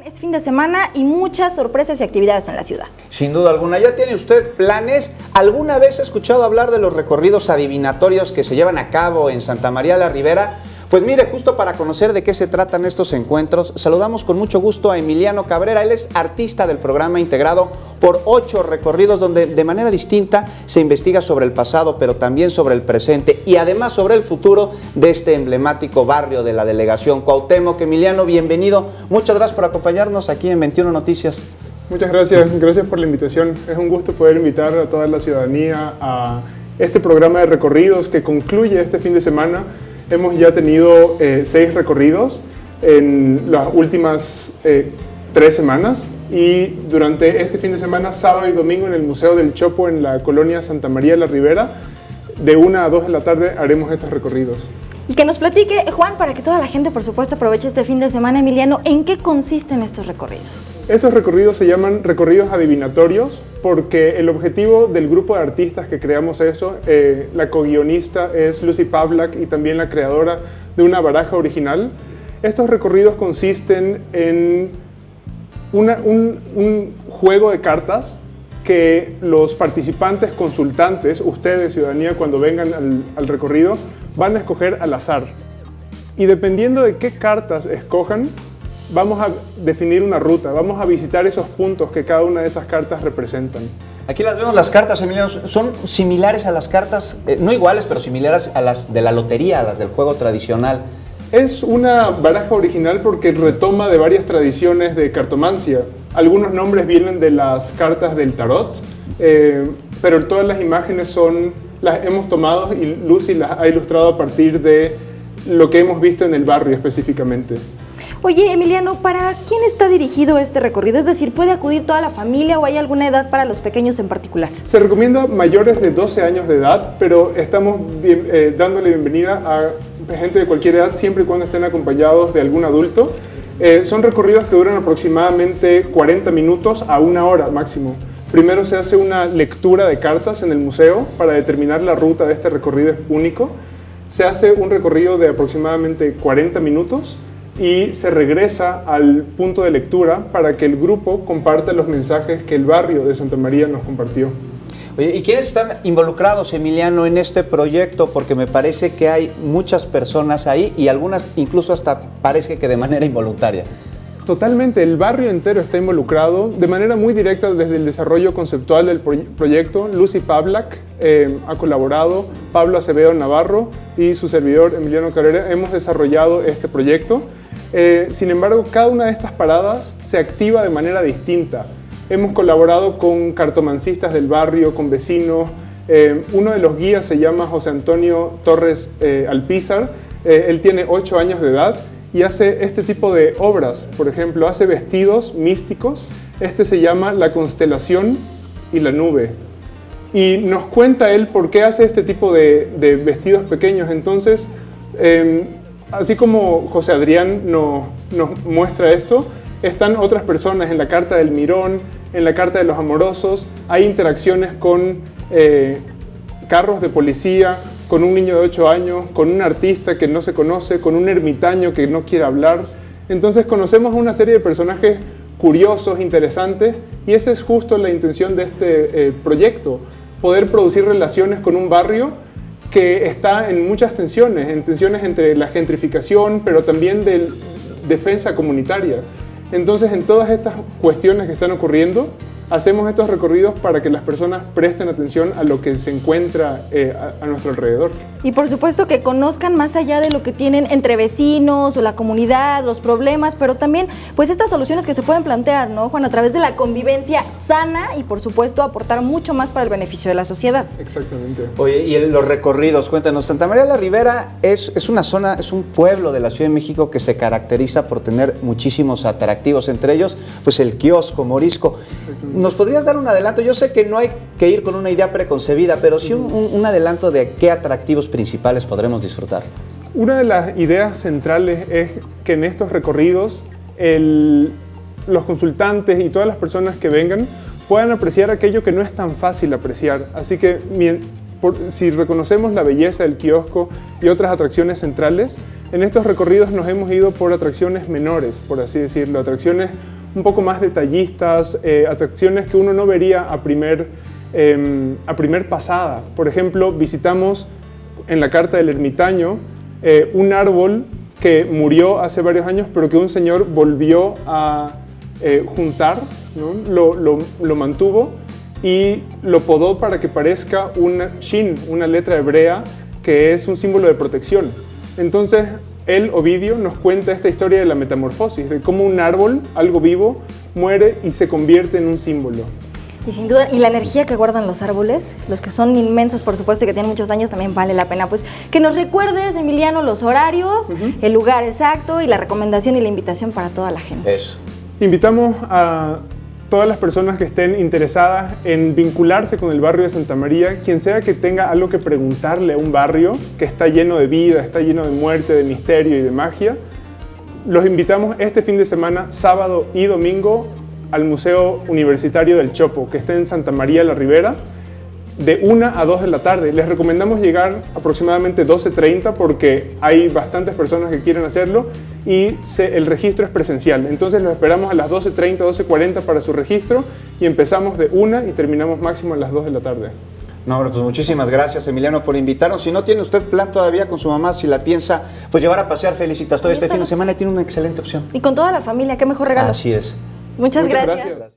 Es fin de semana y muchas sorpresas y actividades en la ciudad. Sin duda alguna. ¿Ya tiene usted planes? ¿Alguna vez ha escuchado hablar de los recorridos adivinatorios que se llevan a cabo en Santa María la Ribera? Pues mire, justo para conocer de qué se tratan estos encuentros, saludamos con mucho gusto a Emiliano Cabrera. Él es artista del programa integrado por 8 recorridos donde de manera distinta se investiga sobre el pasado, pero también sobre el presente y además sobre el futuro de este emblemático barrio de la delegación Cuauhtémoc. Emiliano, bienvenido. Muchas gracias por acompañarnos aquí en 21 Noticias. Muchas gracias, gracias por la invitación. Es un gusto poder invitar a toda la ciudadanía a este programa de recorridos que concluye este fin de semana. Hemos ya tenido 6 recorridos en las últimas 3 semanas y durante este fin de semana, sábado y domingo, en el Museo del Chopo en la colonia Santa María la Ribera, de 1 a 2 de la tarde haremos estos recorridos. Y que nos platique, Juan, para que toda la gente, por supuesto, aproveche este fin de semana, Emiliano, ¿en qué consisten estos recorridos? Estos recorridos se llaman recorridos adivinatorios porque el objetivo del grupo de artistas que creamos eso, la co-guionista es Lucy Pavlak y también la creadora de una baraja original. Estos recorridos consisten en un juego de cartas que los participantes consultantes, ustedes, ciudadanía, cuando vengan al recorrido, van a escoger al azar. Y dependiendo de qué cartas escojan, vamos a definir una ruta, vamos a visitar esos puntos que cada una de esas cartas representan. Aquí las vemos, las cartas, Emiliano, son similares a las cartas, no iguales, pero similares a las de la lotería, a las del juego tradicional. Es una baraja original porque retoma de varias tradiciones de cartomancia. Algunos nombres vienen de las cartas del tarot, pero todas las imágenes las hemos tomado y Lucy las ha ilustrado a partir de lo que hemos visto en el barrio específicamente. Oye, Emiliano, ¿para quién está dirigido este recorrido? Es decir, ¿puede acudir toda la familia o hay alguna edad para los pequeños en particular? Se recomienda mayores de 12 años de edad, pero estamos dándole bienvenida a gente de cualquier edad, siempre y cuando estén acompañados de algún adulto. Son recorridos que duran aproximadamente 40 minutos a 1 hora máximo. Primero se hace una lectura de cartas en el museo para determinar la ruta de este recorrido único. Se hace un recorrido de aproximadamente 40 minutos y se regresa al punto de lectura para que el grupo comparta los mensajes que el barrio de Santa María nos compartió. Oye, ¿y quiénes están involucrados, Emiliano, en este proyecto? Porque me parece que hay muchas personas ahí y algunas incluso hasta parece que de manera involuntaria. Totalmente, el barrio entero está involucrado de manera muy directa desde el desarrollo conceptual del proyecto. Lucy Pavlak ha colaborado, Pablo Acevedo Navarro y su servidor Emiliano Cabrera hemos desarrollado este proyecto. Sin embargo, cada una de estas paradas se activa de manera distinta. Hemos colaborado con cartomancistas del barrio, con vecinos. Uno de los guías se llama José Antonio Torres Alpizar. Él tiene 8 años de edad y hace este tipo de obras. Por ejemplo, hace vestidos místicos. Este se llama La Constelación y la Nube. Y nos cuenta él por qué hace este tipo de vestidos pequeños. Entonces, así como José Adrián nos muestra esto, están otras personas en la carta del Mirón, en la carta de los Amorosos. Hay interacciones con carros de policía, con un niño de 8 años, con un artista que no se conoce, con un ermitaño que no quiere hablar. Entonces conocemos una serie de personajes curiosos, interesantes, y esa es justo la intención de este proyecto, poder producir relaciones con un barrio que está en muchas tensiones, en tensiones entre la gentrificación, pero también de defensa comunitaria. Entonces, en todas estas cuestiones que están ocurriendo, hacemos estos recorridos para que las personas presten atención a lo que se encuentra a nuestro alrededor. Y por supuesto que conozcan más allá de lo que tienen entre vecinos o la comunidad, los problemas, pero también pues estas soluciones que se pueden plantear, ¿no, Juan? A través de la convivencia sana y por supuesto aportar mucho más para el beneficio de la sociedad. Exactamente. Oye, y los recorridos, cuéntanos. Santa María la Ribera es una zona, es un pueblo de la Ciudad de México que se caracteriza por tener muchísimos atractivos, entre ellos pues el kiosco morisco. ¿Nos podrías dar un adelanto? Yo sé que no hay que ir con una idea preconcebida, pero sí un adelanto de qué atractivos principales podremos disfrutar. Una de las ideas centrales es que en estos recorridos los consultantes y todas las personas que vengan puedan apreciar aquello que no es tan fácil apreciar. Así que si reconocemos la belleza del kiosco y otras atracciones centrales, en estos recorridos nos hemos ido por atracciones menores, por así decirlo, atracciones un poco más detallistas, atracciones que uno no vería a primer pasada. Por ejemplo, visitamos en la Carta del Ermitaño un árbol que murió hace varios años, pero que un señor volvió a juntar, ¿no? Lo mantuvo y lo podó para que parezca una shin, una letra hebrea que es un símbolo de protección. Entonces, Ovidio, nos cuenta esta historia de la metamorfosis, de cómo un árbol, algo vivo, muere y se convierte en un símbolo. Y sin duda, y la energía que guardan los árboles, los que son inmensos, por supuesto, y que tienen muchos años, también vale la pena. Pues que nos recuerdes, Emiliano, los horarios, el lugar exacto y la recomendación y la invitación para toda la gente. Eso. Invitamos a todas las personas que estén interesadas en vincularse con el barrio de Santa María, quien sea que tenga algo que preguntarle a un barrio que está lleno de vida, está lleno de muerte, de misterio y de magia. Los invitamos este fin de semana, sábado y domingo, al Museo Universitario del Chopo, que está en Santa María la Ribera, de 1 a 2 de la tarde. Les recomendamos llegar aproximadamente 12:30 porque hay bastantes personas que quieren hacerlo y el registro es presencial. Entonces los esperamos a las 12:30, 12:40 para su registro y empezamos de 1 y terminamos máximo a las 2 de la tarde. No, pues muchísimas gracias, Emiliano, por invitarnos. Si no tiene usted plan todavía con su mamá, si la piensa, pues llevar a pasear Felicitas todo este fin de semana, tiene una excelente opción. Y con toda la familia, qué mejor regalo. Así es. Muchas gracias.